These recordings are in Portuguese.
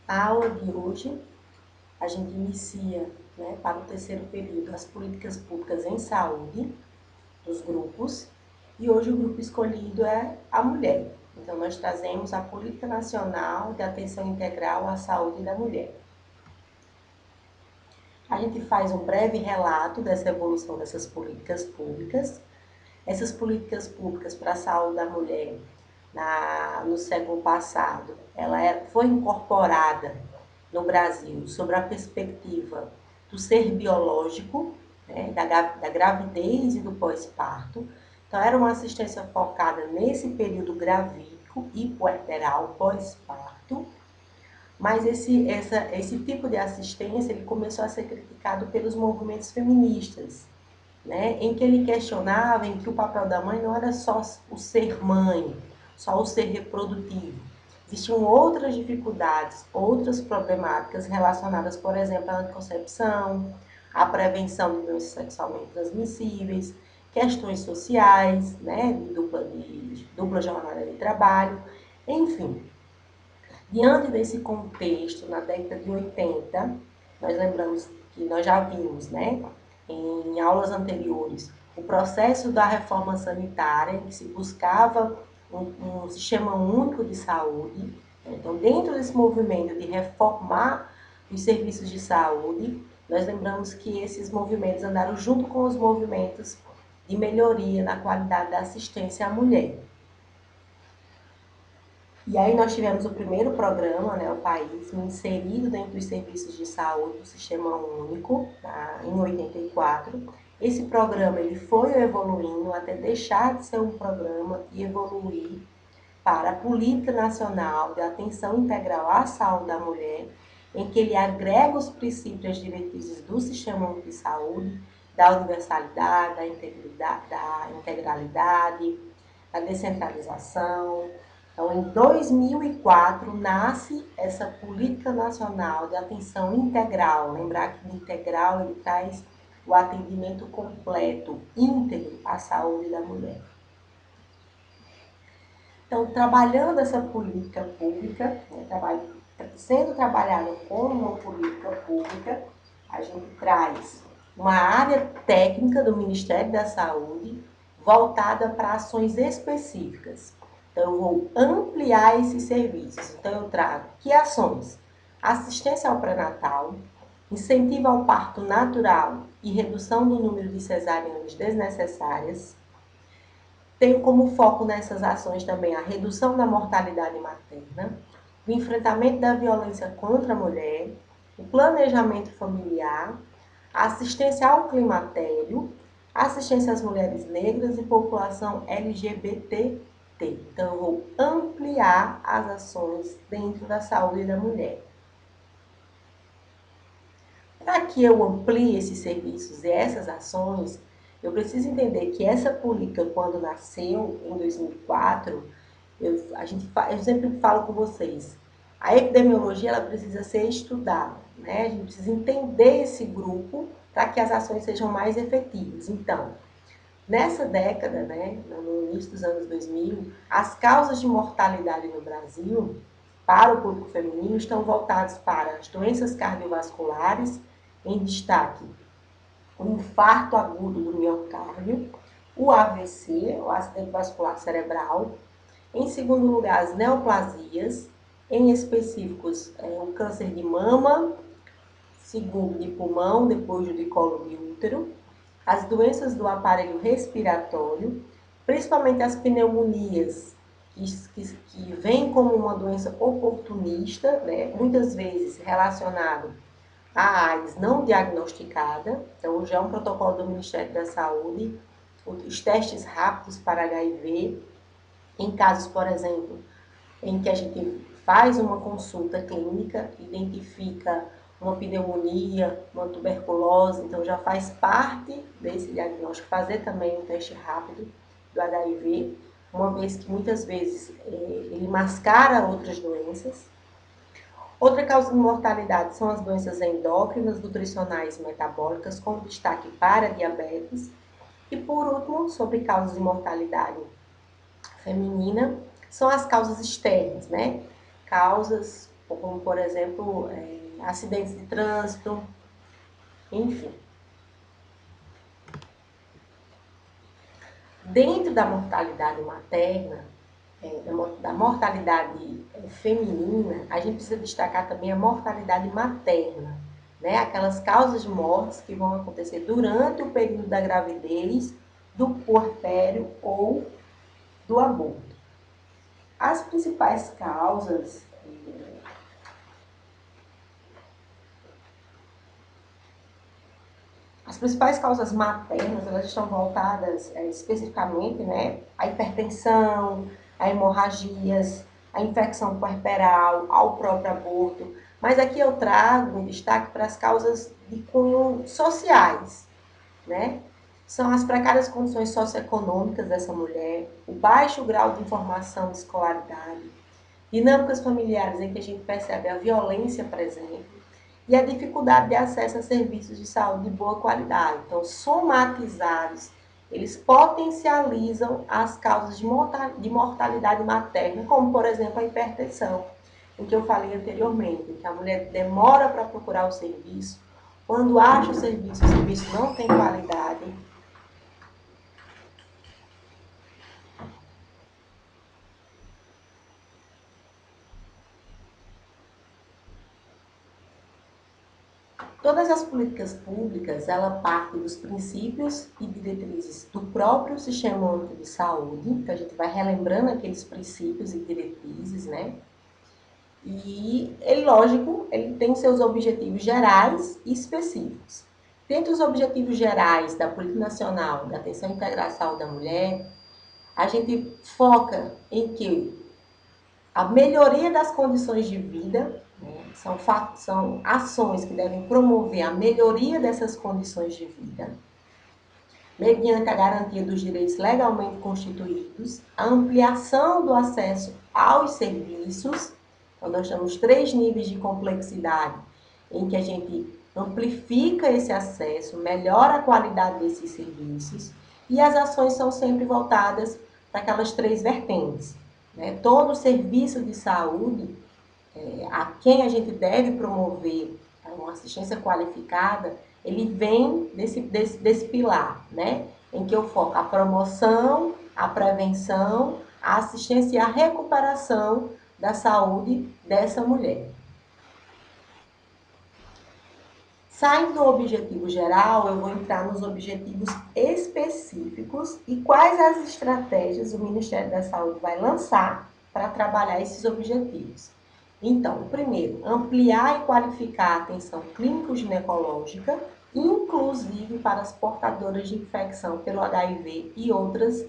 A aula de hoje, a gente inicia, né, para o terceiro período, as políticas públicas em saúde dos grupos. E hoje o grupo escolhido é a mulher. Então, nós trazemos a Política Nacional de Atenção Integral à Saúde da Mulher. A gente faz um breve relato dessa evolução dessas políticas públicas. Essas políticas públicas para a saúde da mulher no século passado, foi incorporada no Brasil sob a perspectiva do ser biológico, né, da gravidez e do pós-parto. Então, era uma assistência focada nesse período gravídico e puerperal pós-parto. Mas esse tipo de assistência ele começou a ser criticado pelos movimentos feministas, né, em que ele questionava em que o papel da mãe não era só o ser mãe, só o ser reprodutivo. Existiam outras dificuldades, outras problemáticas relacionadas, por exemplo, à anticoncepção, à prevenção de doenças sexualmente transmissíveis, questões sociais, né, de dupla jornada de trabalho, enfim. Diante desse contexto, na década de 80, nós lembramos que nós já vimos, né, em aulas anteriores, o processo da reforma sanitária, em que se buscava um sistema único de saúde. Então, dentro desse movimento de reformar os serviços de saúde, nós lembramos que esses movimentos andaram junto com os movimentos de melhoria na qualidade da assistência à mulher. E aí nós tivemos o primeiro programa, né, o país, inserido dentro dos serviços de saúde do Sistema Único, em 84. Esse programa ele foi evoluindo até deixar de ser um programa e evoluir para a Política Nacional de Atenção Integral à Saúde da Mulher, em que ele agrega os princípios e as diretrizes do Sistema Único de Saúde, da universalidade, da integralidade, da descentralização. Então, em 2004, nasce essa Política Nacional de Atenção Integral. Lembrar que o integral ele traz o atendimento completo, íntegro à saúde da mulher. Então, trabalhando essa política pública, né, sendo trabalhado como uma política pública, a gente traz uma área técnica do Ministério da Saúde voltada para ações específicas. Então, eu vou ampliar esses serviços. Então, eu trago que ações? Assistência ao pré-natal, incentivo ao parto natural e redução do número de cesarianas desnecessárias. Tenho como foco nessas ações também a redução da mortalidade materna, o enfrentamento da violência contra a mulher, o planejamento familiar, a assistência ao climatério, assistência às mulheres negras e população LGBT. Então, eu vou ampliar as ações dentro da saúde da mulher. Para que eu amplie esses serviços e essas ações, eu preciso entender que essa política, quando nasceu em 2004, eu sempre falo com vocês, a epidemiologia ela precisa ser estudada, né? A gente precisa entender esse grupo para que as ações sejam mais efetivas. Então, nessa década, né, no início dos anos 2000, as causas de mortalidade no Brasil, para o público feminino, estão voltadas para as doenças cardiovasculares, em destaque o infarto agudo do miocárdio, o AVC, o acidente vascular cerebral, em segundo lugar, as neoplasias, em específicos, o câncer de mama, segundo de pulmão, depois de colo de útero, as doenças do aparelho respiratório, principalmente as pneumonias, que vêm como uma doença oportunista, né, muitas vezes relacionado à AIDS não diagnosticada. Então, já é um protocolo do Ministério da Saúde, os testes rápidos para HIV, em casos, por exemplo, em que a gente faz uma consulta clínica, identifica uma pneumonia, uma tuberculose, então já faz parte desse diagnóstico fazer também um teste rápido do HIV, uma vez que muitas vezes ele mascara outras doenças. Outra causa de mortalidade são as doenças endócrinas, nutricionais e metabólicas, com destaque para diabetes. E por último, sobre causas de mortalidade feminina, são as causas externas, né? Causas como por exemplo, acidentes de trânsito, enfim. Dentro da mortalidade materna, da mortalidade feminina, a gente precisa destacar também a mortalidade materna, né? Aquelas causas de mortes que vão acontecer durante o período da gravidez, do puerpério ou do aborto. As principais causas maternas, elas estão voltadas especificamente, né, à hipertensão, a hemorragias, a infecção puerperal, ao próprio aborto. Mas aqui eu trago um destaque para as causas de cunho sociais, né? São as precárias condições socioeconômicas dessa mulher, o baixo grau de informação de escolaridade, dinâmicas familiares em que a gente percebe a violência presente, e a dificuldade de acesso a serviços de saúde de boa qualidade. Então, somatizados, eles potencializam as causas de mortalidade materna, como, por exemplo, a hipertensão, em que eu falei anteriormente, que a mulher demora para procurar o serviço, quando acha o serviço não tem qualidade. Todas as políticas públicas, ela parte dos princípios e diretrizes do próprio Sistema Único de Saúde, que a gente vai relembrando aqueles princípios e diretrizes, né? E, lógico, ele tem seus objetivos gerais e específicos. Dentre os objetivos gerais da Política Nacional da Atenção Integral à Saúde da Mulher, a gente foca em que a melhoria das condições de vida, né, são ações que devem promover a melhoria dessas condições de vida, mediante a garantia dos direitos legalmente constituídos, a ampliação do acesso aos serviços. Então, nós temos 3 níveis de complexidade em que a gente amplifica esse acesso, melhora a qualidade desses serviços, e as ações são sempre voltadas para aquelas 3 vertentes. Né? Todo serviço de saúde, a quem a gente deve promover uma assistência qualificada, ele vem desse pilar, né? Em que eu foco a promoção, a prevenção, a assistência e a recuperação da saúde dessa mulher. Saindo do objetivo geral, eu vou entrar nos objetivos específicos e quais as estratégias o Ministério da Saúde vai lançar para trabalhar esses objetivos. Então, o primeiro, ampliar e qualificar a atenção clínico-ginecológica, inclusive para as portadoras de infecção pelo HIV e outras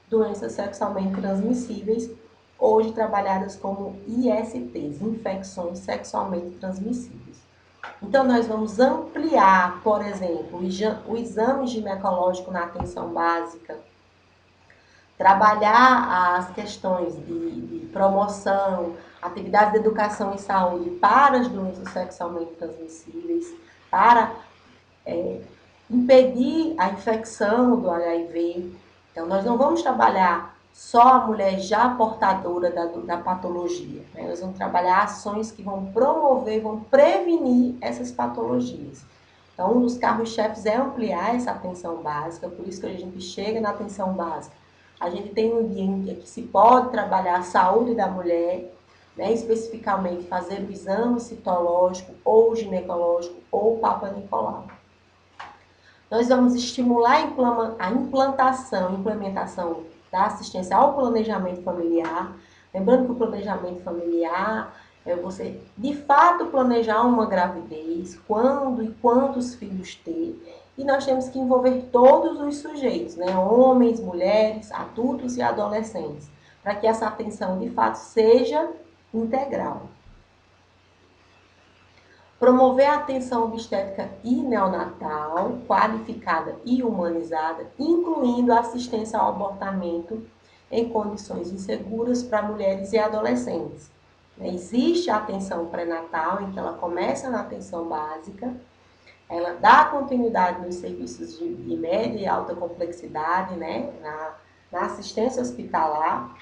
doenças sexualmente transmissíveis, hoje trabalhadas como ISTs, infecções sexualmente transmissíveis. Então, nós vamos ampliar, por exemplo, o exame ginecológico na atenção básica, trabalhar as questões de promoção, atividades de educação em saúde para as doenças sexualmente transmissíveis, para impedir a infecção do HIV. Então, nós não vamos trabalhar só a mulher já portadora da patologia. Né? Nós vamos trabalhar ações que vão promover, vão prevenir essas patologias. Então, um dos carros-chefes é ampliar essa atenção básica, por isso que a gente chega na atenção básica. A gente tem um dia em que se pode trabalhar a saúde da mulher, né? Especificamente fazer o exame citológico, ou ginecológico, ou Papa Nicolau. Nós vamos estimular a implantação e implementação da assistência ao planejamento familiar. Lembrando que o planejamento familiar é você, de fato, planejar uma gravidez, quando e quantos filhos ter. E nós temos que envolver todos os sujeitos, né? Homens, mulheres, adultos e adolescentes, para que essa atenção, de fato, seja integral. Promover a atenção obstétrica e neonatal, qualificada e humanizada, incluindo a assistência ao abortamento em condições inseguras para mulheres e adolescentes. Existe a atenção pré-natal, em que ela começa na atenção básica, ela dá continuidade nos serviços de média e alta complexidade, né, na assistência hospitalar,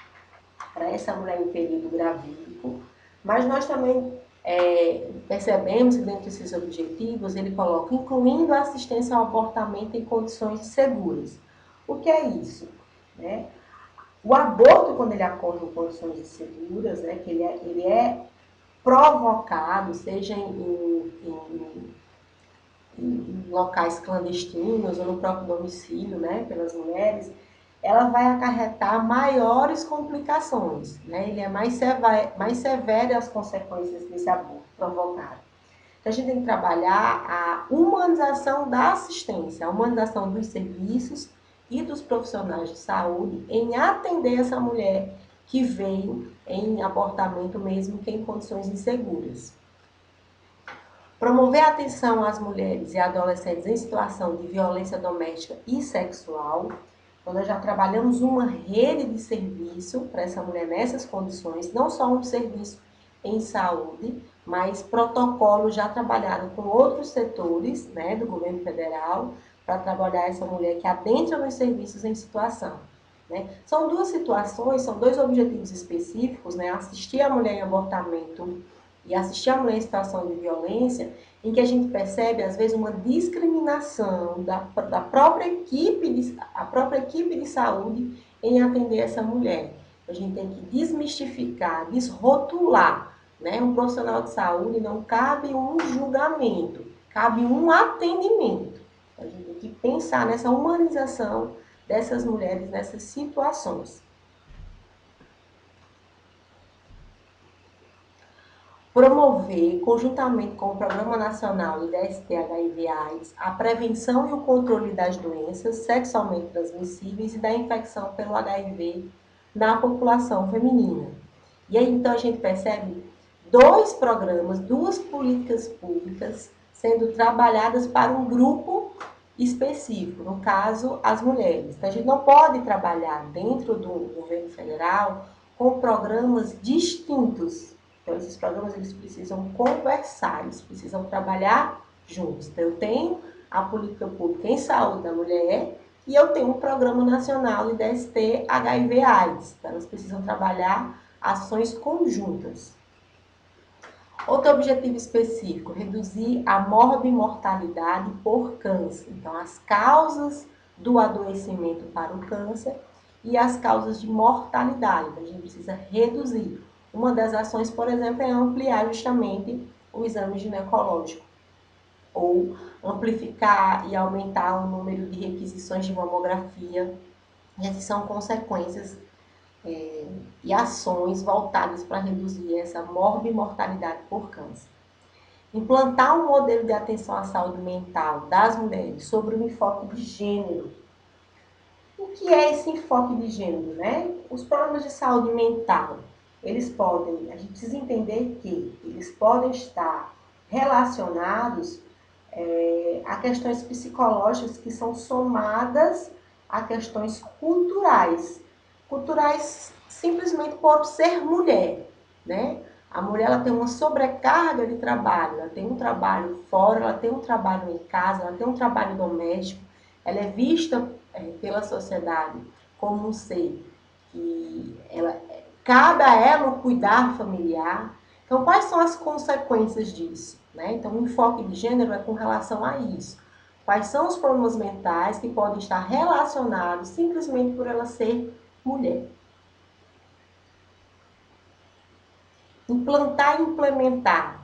para essa mulher em período gravídico, mas nós também Percebemos que dentro desses objetivos ele coloca incluindo a assistência ao abortamento em condições seguras. O que é isso? Né? O aborto, quando ele ocorre em condições inseguras, né, que ele é provocado, seja em locais clandestinos ou no próprio domicílio, né, pelas mulheres, ela vai acarretar maiores complicações, né? Ele é mais severo as consequências desse aborto provocado. Então, a gente tem que trabalhar a humanização da assistência, a humanização dos serviços e dos profissionais de saúde em atender essa mulher que veio em abortamento mesmo que em condições inseguras. Promover a atenção às mulheres e adolescentes em situação de violência doméstica e sexual. Então, nós já trabalhamos uma rede de serviço para essa mulher nessas condições, não só um serviço em saúde, mas protocolo já trabalhado com outros setores, né, do governo federal, para trabalhar essa mulher que adentra nos serviços em situação. Né? São duas situações, são dois objetivos específicos, né? Assistir a mulher em abortamento e assistir a mulher em situação de violência, em que a gente percebe, às vezes, uma discriminação da própria equipe de saúde em atender essa mulher. A gente tem que desmistificar, desrotular, né? Um profissional de saúde não cabe um julgamento, cabe um atendimento. A gente tem que pensar nessa humanização dessas mulheres nessas situações. Promover, conjuntamente com o Programa Nacional de DST-HIV/AIDS, a prevenção e o controle das doenças sexualmente transmissíveis e da infecção pelo HIV na população feminina. E aí, então, a gente percebe dois programas, duas políticas públicas sendo trabalhadas para um grupo específico, no caso, as mulheres. Então, a gente não pode trabalhar dentro do governo federal com programas distintos. Então, esses programas eles precisam conversar, eles precisam trabalhar juntos. Então, eu tenho a política pública em saúde da mulher e eu tenho um programa nacional de DST HIV/AIDS. Então, elas precisam trabalhar ações conjuntas. Outro objetivo específico, reduzir a morbimortalidade por câncer. Então, as causas do adoecimento para o câncer e as causas de mortalidade. Então, a gente precisa reduzir. Uma das ações, por exemplo, é ampliar justamente o exame ginecológico, ou amplificar e aumentar o número de requisições de mamografia. Essas são consequências e ações voltadas para reduzir essa morbimortalidade por câncer. Implantar um modelo de atenção à saúde mental das mulheres sobre o enfoque de gênero. O que é esse enfoque de gênero, né? Os problemas de saúde mental, a gente precisa entender que eles podem estar relacionados a questões psicológicas que são somadas a questões culturais. Culturais simplesmente por ser mulher, né? A mulher ela tem uma sobrecarga de trabalho, ela tem um trabalho fora, ela tem um trabalho em casa, ela tem um trabalho doméstico, ela é vista pela sociedade como um ser que cabe a ela o cuidar familiar. Então, quais são as consequências disso? Né? Então, o enfoque de gênero é com relação a isso. Quais são os problemas mentais que podem estar relacionados simplesmente por ela ser mulher? Implantar e implementar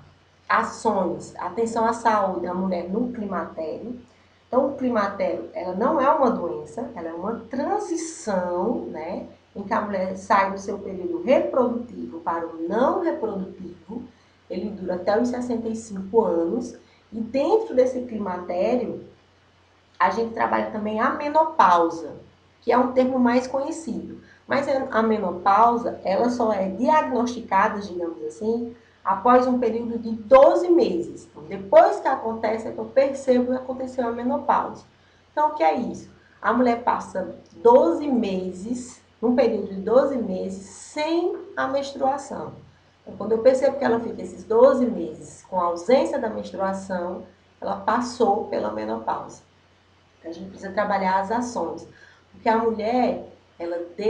ações, atenção à saúde da mulher no climatério. Então, o climatério, ela não é uma doença, ela é uma transição, né? Em que a mulher sai do seu período reprodutivo para o não reprodutivo. Ele dura até os 65 anos. E dentro desse climatério, a gente trabalha também a menopausa, que é um termo mais conhecido. Mas a menopausa, ela só é diagnosticada, digamos assim, após um período de 12 meses. Então, depois que acontece, é que eu percebo que aconteceu a menopausa. Então, o que é isso? A mulher passa 12 meses, num período de 12 meses, sem a menstruação. Então, quando eu percebo que ela fica esses 12 meses com a ausência da menstruação, ela passou pela menopausa. Então, a gente precisa trabalhar as ações. Porque a mulher,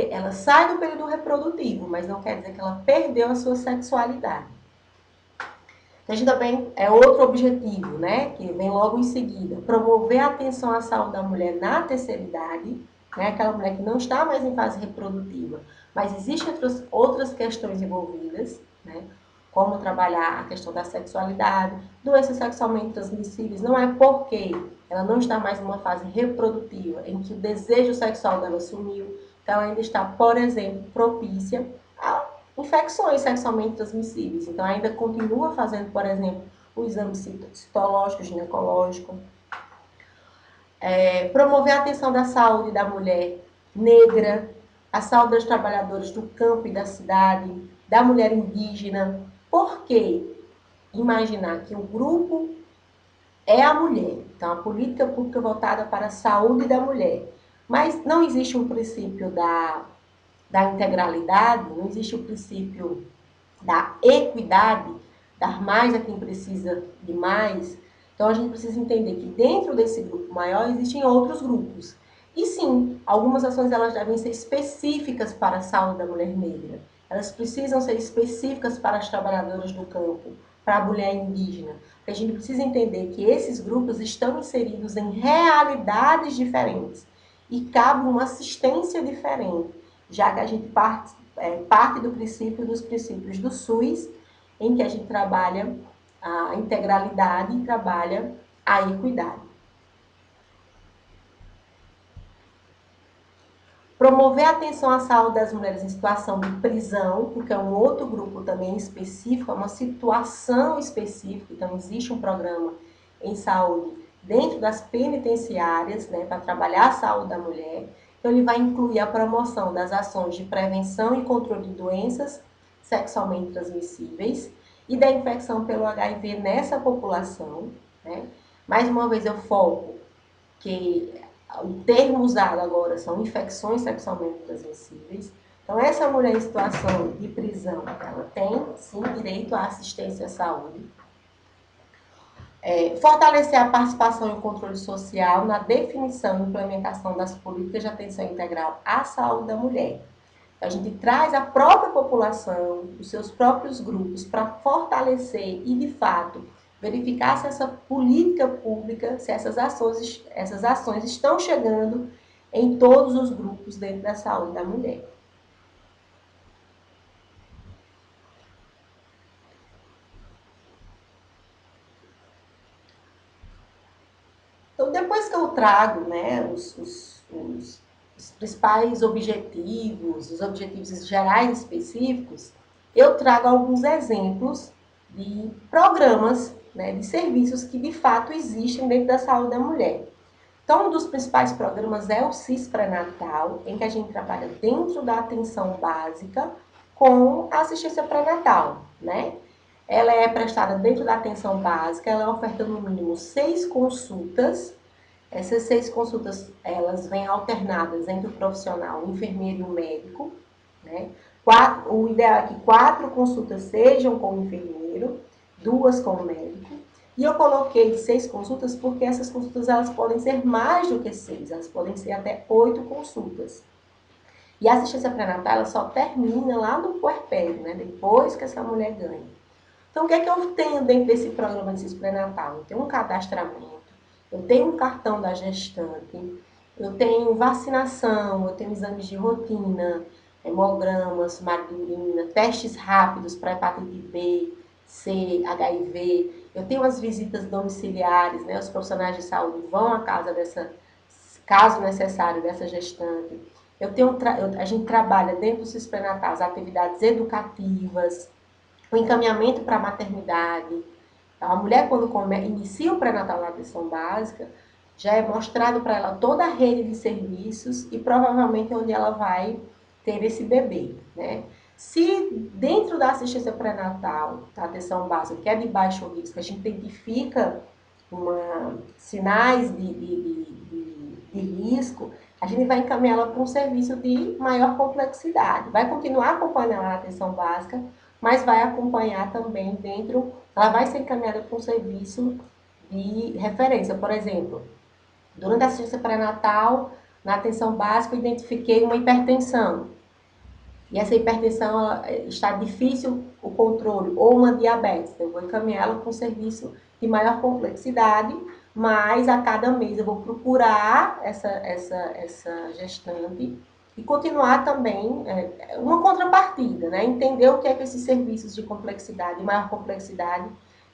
ela sai do período reprodutivo, mas não quer dizer que ela perdeu a sua sexualidade. A gente também é outro objetivo, né, que vem logo em seguida, promover a atenção à saúde da mulher na terceira idade, né, aquela mulher que não está mais em fase reprodutiva, mas existem outras questões envolvidas, né, como trabalhar a questão da sexualidade, doenças sexualmente transmissíveis, não é porque ela não está mais numa fase reprodutiva, em que o desejo sexual dela sumiu, que ela ainda está, por exemplo, propícia a infecções sexualmente transmissíveis. Então, ainda continua fazendo, por exemplo, o exame citológico, ginecológico. Promover a atenção da saúde da mulher negra, a saúde dos trabalhadores do campo e da cidade, da mulher indígena. Por quê? Imaginar que o grupo é a mulher. Então, a política pública voltada para a saúde da mulher. Mas não existe um princípio da integralidade, não existe o princípio da equidade, dar mais a quem precisa de mais. Então, a gente precisa entender que dentro desse grupo maior existem outros grupos. E sim, algumas ações elas devem ser específicas para a saúde da mulher negra. Elas precisam ser específicas para as trabalhadoras do campo, para a mulher indígena. A gente precisa entender que esses grupos estão inseridos em realidades diferentes e cabe uma assistência diferente, já que a gente parte dos princípios do SUS, em que a gente trabalha a integralidade e trabalha a equidade. Promover a atenção à saúde das mulheres em situação de prisão, porque é um outro grupo também específico, é uma situação específica, então existe um programa em saúde dentro das penitenciárias, né, para trabalhar a saúde da mulher. Então, ele vai incluir a promoção das ações de prevenção e controle de doenças sexualmente transmissíveis e da infecção pelo HIV nessa população, né? Mais uma vez, eu foco que o termo usado agora são infecções sexualmente transmissíveis. Então, essa mulher em situação de prisão, ela tem, sim, direito à assistência à saúde. Fortalecer a participação e o controle social na definição e implementação das políticas de atenção integral à saúde da mulher. A gente traz a própria população, os seus próprios grupos, para fortalecer e, de fato, verificar se essa política pública, se essas ações estão chegando em todos os grupos dentro da saúde da mulher. Então, depois que eu trago, né, os principais objetivos, os objetivos gerais específicos, eu trago alguns exemplos de programas, né, de serviços que de fato existem dentro da saúde da mulher. Então, um dos principais programas é o CIS pré-natal, em que a gente trabalha dentro da atenção básica com a assistência pré-natal, né? Ela é prestada dentro da atenção básica, ela oferta no mínimo 6 consultas. Essas 6 consultas, elas vêm alternadas entre o profissional, o enfermeiro e o médico, né? O ideal é que 4 consultas sejam com o enfermeiro, 2 com o médico. E eu coloquei 6 consultas porque essas consultas elas podem ser mais do que 6, elas podem ser até 8 consultas. E a assistência pré-natal ela só termina lá no puerpério, né? Depois que essa mulher ganha. Então, o que é que eu tenho dentro desse programa de CIS pré-natal? Eu tenho um cadastramento, eu tenho um cartão da gestante, eu tenho vacinação, eu tenho exames de rotina, hemogramas, hemoglobina, testes rápidos para hepatite B, C, HIV. Eu tenho as visitas domiciliares, né? Os profissionais de saúde vão à casa dessa, caso necessário, dessa gestante. A gente trabalha dentro do CIS pré-natal as atividades educativas, o encaminhamento para a maternidade. Então, a mulher, quando inicia o pré-natal na atenção básica, já é mostrado para ela toda a rede de serviços e provavelmente onde ela vai ter esse bebê, né? Se dentro da assistência pré-natal, da atenção básica, que é de baixo risco, a gente identifica sinais de risco, a gente vai encaminhá-la para um serviço de maior complexidade. Vai continuar acompanhando a atenção básica, mas vai acompanhar também dentro, ela vai ser encaminhada para um serviço de referência. Por exemplo, durante a assistência pré-natal, na atenção básica, eu identifiquei uma hipertensão. e essa hipertensão está difícil o controle, ou uma diabetes, eu vou encaminhar ela para um serviço de maior complexidade, mas a cada mês eu vou procurar essa gestante e continuar também uma contrapartida, né? Entender o que é que esses serviços de complexidade, maior complexidade,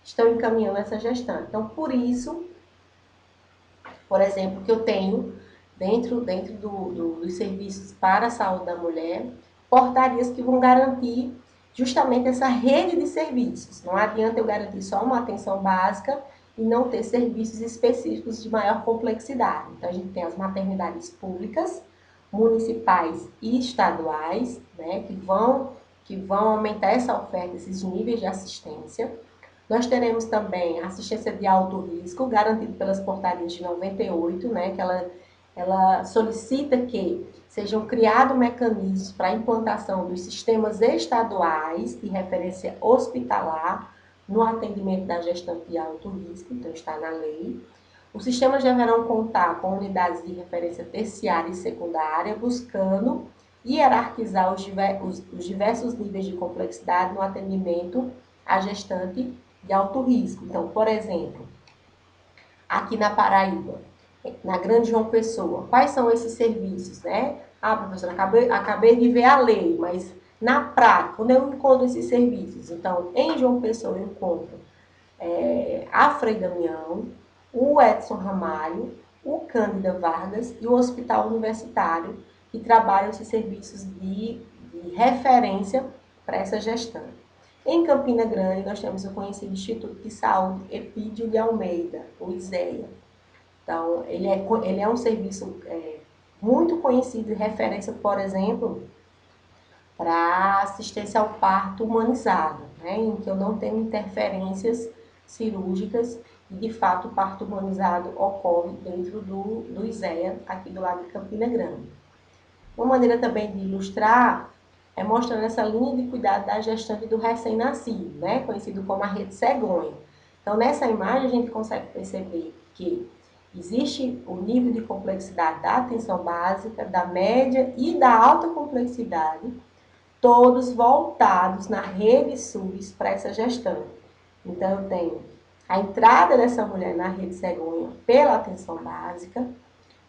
estão encaminhando essa gestante. Então, por isso, por exemplo, que eu tenho dentro dos serviços para a saúde da mulher, portarias que vão garantir justamente essa rede de serviços. Não adianta eu garantir só uma atenção básica e não ter serviços específicos de maior complexidade. Então, a gente tem as maternidades públicas, municipais e estaduais, né, que vão aumentar essa oferta, esses níveis de assistência. Nós teremos também assistência de alto risco, garantido pelas portarias de 98, né, que ela solicita que sejam criados mecanismos para a implantação dos sistemas estaduais de referência hospitalar no atendimento da gestante de alto risco, então está na lei. Os sistemas deverão contar com unidades de referência terciária e secundária, buscando hierarquizar os diversos níveis de complexidade no atendimento à gestante de alto risco. Então, por exemplo, aqui na Paraíba, na Grande João Pessoa, quais são esses serviços, né? Ah, professora, acabei de ver a lei, mas na prática, onde eu encontro esses serviços? Então, em João Pessoa eu encontro a Frei Damião, o Edson Ramalho, o Cândida Vargas e o Hospital Universitário, que trabalham esses serviços de referência para essa gestante. Em Campina Grande, nós temos o conhecido Instituto de Saúde Epídio de Almeida, o ISEA. Então, ele é um serviço muito conhecido e referência, por exemplo, para assistência ao parto humanizado, né, em que eu não tenho interferências cirúrgicas e, de fato, o parto humanizado ocorre dentro do ISEA, aqui do lado de Campina Grande. Uma maneira também de ilustrar é mostrando essa linha de cuidado da gestante do recém-nascido, né, conhecido como a rede cegonha. Então, nessa imagem, a gente consegue perceber que existe o nível de complexidade da atenção básica, da média e da alta complexidade, todos voltados na rede SUS para essa gestante. Então, eu tenho a entrada dessa mulher na rede cegonha pela atenção básica,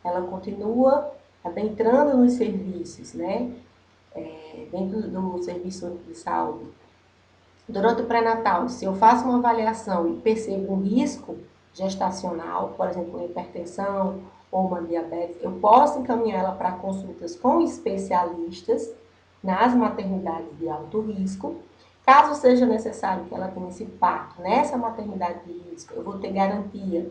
ela continua adentrando nos serviços, né? Dentro do serviço de saúde. Durante o pré-natal, se eu faço uma avaliação e percebo um risco gestacional, por exemplo, uma hipertensão ou uma diabetes, eu posso encaminhar ela para consultas com especialistas nas maternidades de alto risco. Caso seja necessário que ela tenha esse parto nessa maternidade de risco, eu vou ter garantia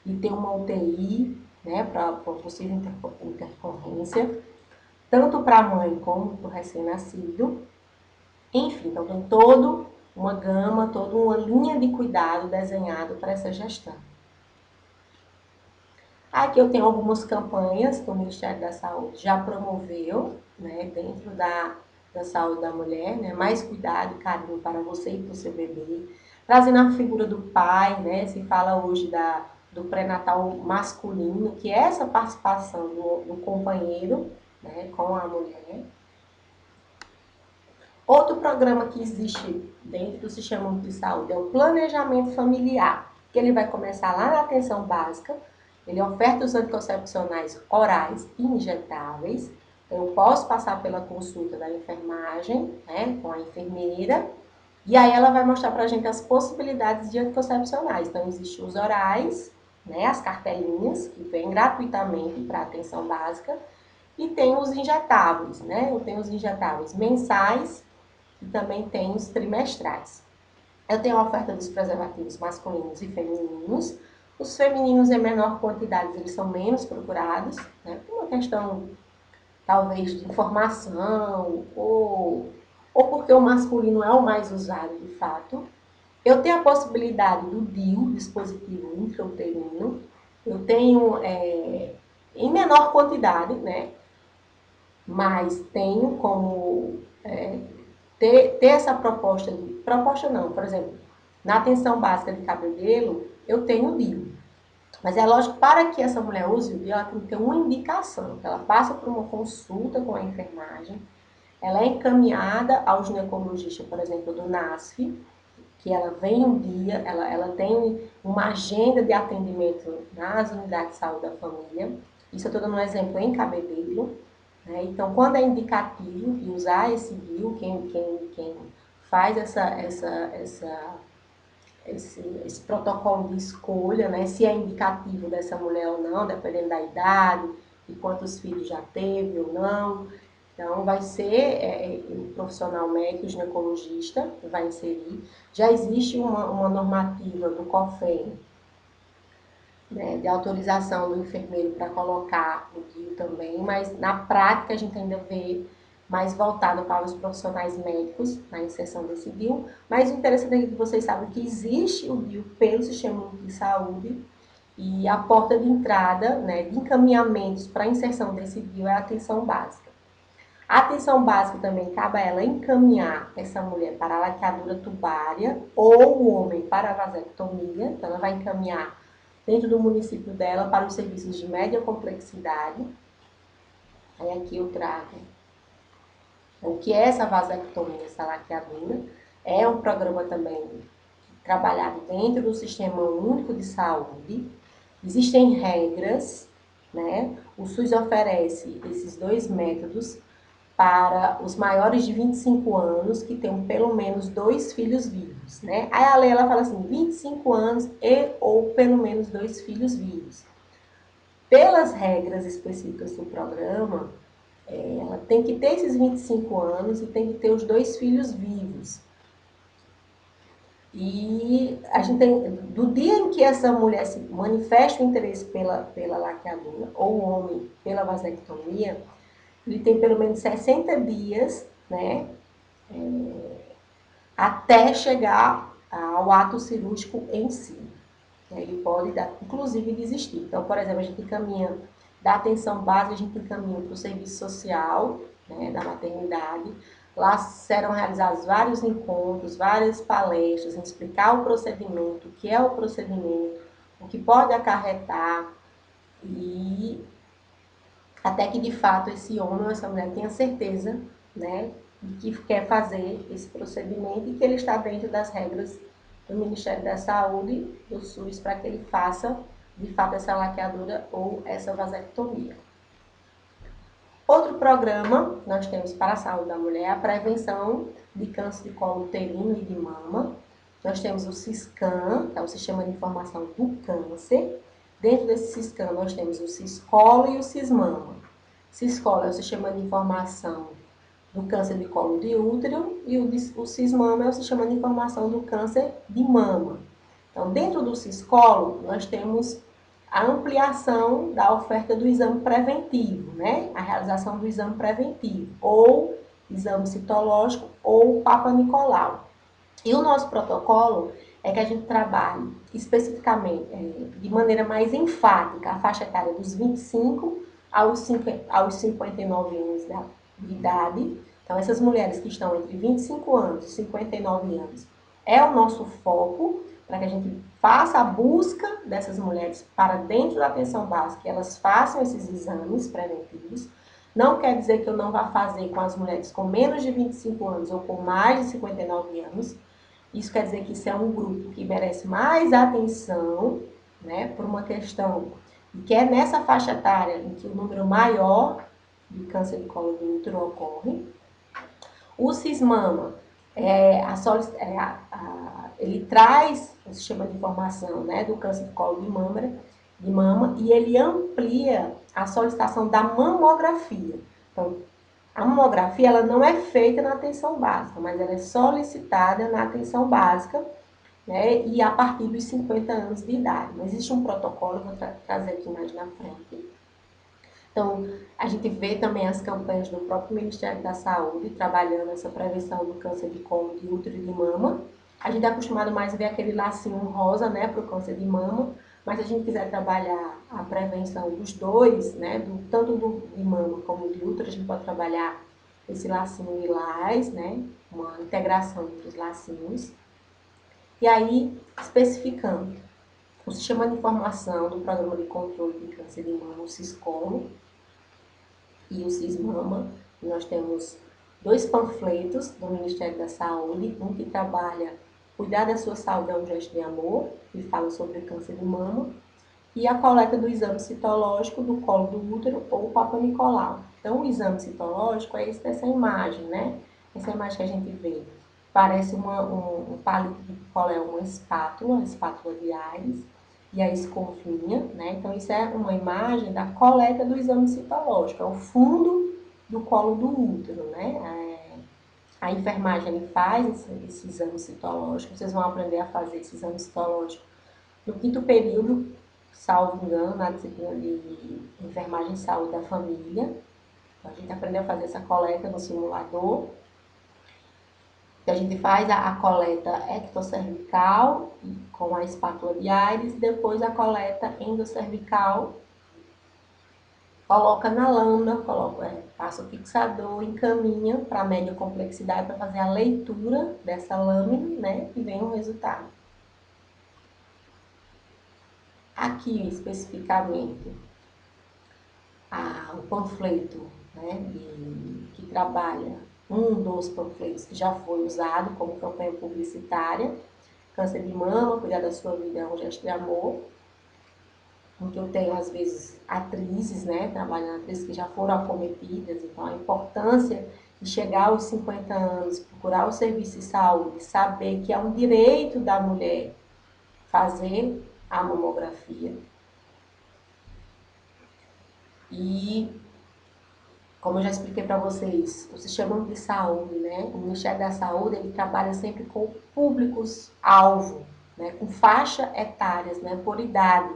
de ter uma UTI, né, para possível intercorrência, tanto para a mãe como para o recém-nascido. Enfim, então tem toda uma gama, toda uma linha de cuidado desenhado para essa gestante. Aqui eu tenho algumas campanhas que o Ministério da Saúde já promoveu, né, dentro da saúde da mulher, né, mais cuidado e carinho para você e para o seu bebê, trazendo a figura do pai, né, se fala hoje do pré-natal masculino, que é essa participação do companheiro, né, com a mulher. Outro programa que existe dentro do Sistema Único de Saúde é o planejamento familiar, que ele vai começar lá na atenção básica. Ele oferta os anticoncepcionais orais e injetáveis. Eu posso passar pela consulta da enfermagem, né, com a enfermeira, e aí ela vai mostrar para a gente as possibilidades de anticoncepcionais. Então, existem os orais, né, as cartelinhas, que vêm gratuitamente para a atenção básica, e tem os injetáveis, né? Eu tenho os injetáveis mensais e também tem os trimestrais. Eu tenho a oferta dos preservativos masculinos e femininos. Os femininos, em menor quantidade, eles são menos procurados, né? Por uma questão, talvez, de informação ou porque o masculino é o mais usado, de fato. Eu tenho a possibilidade do DIU, dispositivo intrauterino. Eu tenho, em menor quantidade, né? Mas tenho como ter essa proposta não, por exemplo, na atenção básica de cabedelo, eu tenho o DIU. Mas é lógico, para que essa mulher use o DIU, ela tem que ter uma indicação, que ela passa por uma consulta com a enfermagem, ela é encaminhada ao ginecologista, por exemplo, do NASF, que ela vem um dia, ela tem uma agenda de atendimento nas unidades de saúde da família. Isso eu estou dando um exemplo em Cabedelo, né? Então, quando é indicativo de usar esse DIU, quem faz esse protocolo de escolha, né? Se é indicativo dessa mulher ou não, dependendo da idade, de quantos filhos já teve ou não. Então, vai ser o profissional médico, o ginecologista, que vai inserir. Já existe uma normativa do COFEM, né, de autorização do enfermeiro para colocar o DIU também, mas na prática a gente ainda vê mais voltado para os profissionais médicos na inserção desse DIU. Mas o interessante é que vocês sabem que existe o DIU pelo Sistema Único de Saúde e a porta de entrada, né, de encaminhamentos para a inserção desse DIU é a atenção básica. A atenção básica também cabe a ela encaminhar essa mulher para a laqueadura tubária ou o homem para a vasectomia. Então, ela vai encaminhar dentro do município dela para os serviços de média complexidade. Aí aqui eu trago o que é essa vasectomia, essa laqueadura. É um programa também trabalhado dentro do Sistema Único de Saúde. Existem regras, né? O SUS oferece esses 2 métodos para os maiores de 25 anos que tenham pelo menos 2 filhos vivos, né? Aí a lei ela fala assim, 25 anos e ou pelo menos 2 filhos vivos. Pelas regras específicas do programa, ela tem que ter esses 25 anos e tem que ter os 2 filhos vivos. E a gente tem, do dia em que essa mulher se manifesta o interesse pela laqueadura, ou o homem pela vasectomia, ele tem pelo menos 60 dias, né, até chegar ao ato cirúrgico em si. Ele pode, inclusive, desistir. Então, por exemplo, a gente encaminha da atenção básica, a gente encaminha para o serviço social, né, da maternidade. Lá serão realizados vários encontros, várias palestras, em explicar o procedimento, o que é o procedimento, o que pode acarretar, e até que de fato esse homem ou essa mulher tenha certeza, né, de que quer fazer esse procedimento e que ele está dentro das regras do Ministério da Saúde, do SUS, para que ele faça de fato essa laqueadura ou essa vasectomia. Outro programa que nós temos para a saúde da mulher é a prevenção de câncer de colo uterino e de mama. Nós temos o SISCAM, que é o Sistema de Informação do Câncer. Dentro desse SISCAM nós temos o CISCOLO e o CISMAMA. CISCOLO é o Sistema de Informação do Câncer de Colo de Útero e o CISMAMA é o Sistema de Informação do Câncer de Mama. Então, dentro do CISCOLO, nós temos a ampliação da oferta do exame preventivo, né? A realização do exame preventivo, ou exame citológico, ou Papa Nicolau. E o nosso protocolo é que a gente trabalhe especificamente, de maneira mais enfática, a faixa etária dos 25 aos 59 anos de idade. Então, essas mulheres que estão entre 25 anos e 59 anos é o nosso foco, para que a gente faça a busca dessas mulheres para dentro da atenção básica, que elas façam esses exames preventivos. Não quer dizer que eu não vá fazer com as mulheres com menos de 25 anos ou com mais de 59 anos. Isso quer dizer que isso é um grupo que merece mais atenção, né, por uma questão que é nessa faixa etária em que o número maior de câncer de colo do útero ocorre. O CISMAMA, ele traz o sistema de informação, né, do câncer de colo de mama, e ele amplia a solicitação da mamografia. Então, a mamografia ela não é feita na atenção básica, mas ela é solicitada na atenção básica, né, e a partir dos 50 anos de idade. Mas existe um protocolo, vou trazer aqui mais na frente. Então, a gente vê também as campanhas do próprio Ministério da Saúde trabalhando essa prevenção do câncer de colo de útero e de mama. A gente é acostumado mais a ver aquele lacinho rosa, né, para o câncer de mama, mas se a gente quiser trabalhar a prevenção dos dois, né, tanto de mama como de útero, a gente pode trabalhar esse lacinho lilás, né, uma integração entre os lacinhos. E aí, especificando, o Sistema de Informação do Programa de Controle de Câncer de Mama, o CISCOLO, e o CISMAMA, nós temos 2 panfletos do Ministério da Saúde, um que trabalha cuidar da sua saúde é um gesto de amor, que fala sobre câncer de mama, e a coleta do exame citológico do colo do útero ou Papa Nicolau. Então, o exame citológico é esse dessa imagem, né? Essa imagem que a gente vê. Parece um palito de picolé, uma espátula de Aires, e a escovinha, né? Então, isso é uma imagem da coleta do exame citológico, é o fundo do colo do útero, né? A enfermagem faz esse exame citológico, vocês vão aprender a fazer esse exame citológico no 5º período, salvo engano, na disciplina de enfermagem e saúde da família. Então, a gente aprendeu a fazer essa coleta no simulador. A gente faz a coleta ectocervical com a espátula de Aires, depois a coleta endocervical, coloca na lâmina, passa o fixador, encaminha para a média complexidade para fazer a leitura dessa lâmina, né, e vem o resultado. Aqui, especificamente, o panfleto, né, que trabalha um dos panfletos que já foi usado como campanha publicitária, câncer de mama, cuidar da sua vida é um gesto de amor, em que eu tenho, às vezes, atrizes, né, trabalhando atrizes que já foram acometidas, então a importância de chegar aos 50 anos, procurar o serviço de saúde, saber que é um direito da mulher fazer a mamografia. E, como eu já expliquei para vocês, o sistema de saúde, né, o Ministério da Saúde, ele trabalha sempre com públicos-alvo, né, com faixa etárias, né, por idade.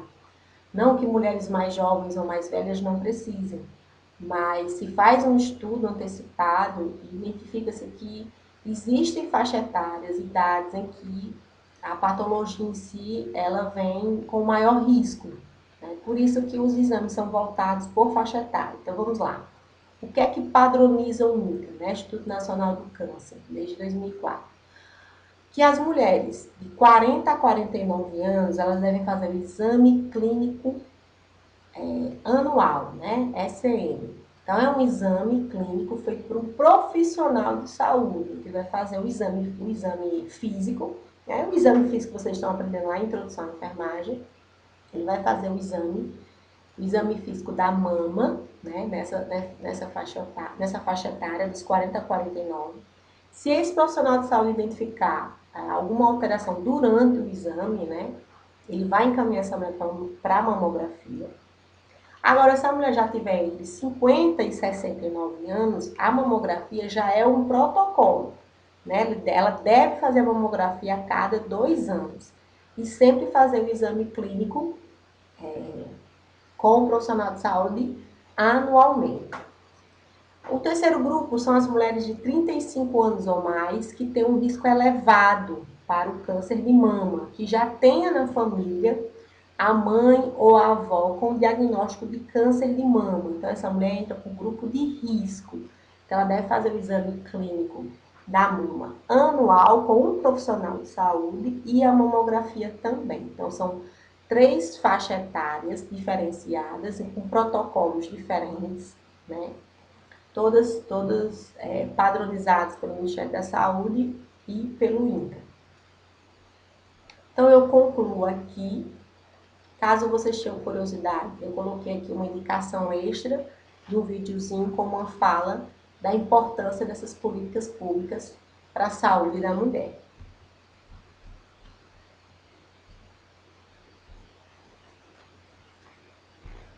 Não que mulheres mais jovens ou mais velhas não precisem, mas se faz um estudo antecipado e identifica-se que existem faixas etárias, idades em que a patologia em si ela vem com maior risco. Né? Por isso que os exames são voltados por faixa etária. Então vamos lá. O que é que padroniza o INCA, né? Instituto Nacional do Câncer, desde 2004? Que as mulheres de 40 a 49 anos, elas devem fazer o exame clínico anual, né? SCM. Então, é um exame clínico feito por um profissional de saúde, que vai fazer o exame físico, né? O exame físico que vocês estão aprendendo lá, introdução à enfermagem. Ele vai fazer o exame físico da mama, né? Nessa faixa etária, dos 40 a 49. Se esse profissional de saúde identificar alguma alteração durante o exame, né? Ele vai encaminhar essa mulher para a mamografia. Agora, se a mulher já tiver entre 50 e 69 anos, a mamografia já é um protocolo, né? Ela deve fazer a mamografia a cada 2 anos e sempre fazer o exame clínico com o profissional de saúde anualmente. O terceiro grupo são as mulheres de 35 anos ou mais que têm um risco elevado para o câncer de mama, que já tenha na família a mãe ou a avó com diagnóstico de câncer de mama. Então, essa mulher entra para o grupo de risco. Então, ela deve fazer o exame clínico da mama anual com um profissional de saúde e a mamografia também. Então, são 3 faixas etárias diferenciadas e com protocolos diferentes, né? Todas padronizadas pelo Ministério da Saúde e pelo INCA. Então, eu concluo aqui. Caso vocês tenham curiosidade, eu coloquei aqui uma indicação extra de um videozinho com uma fala da importância dessas políticas públicas para a saúde da mulher.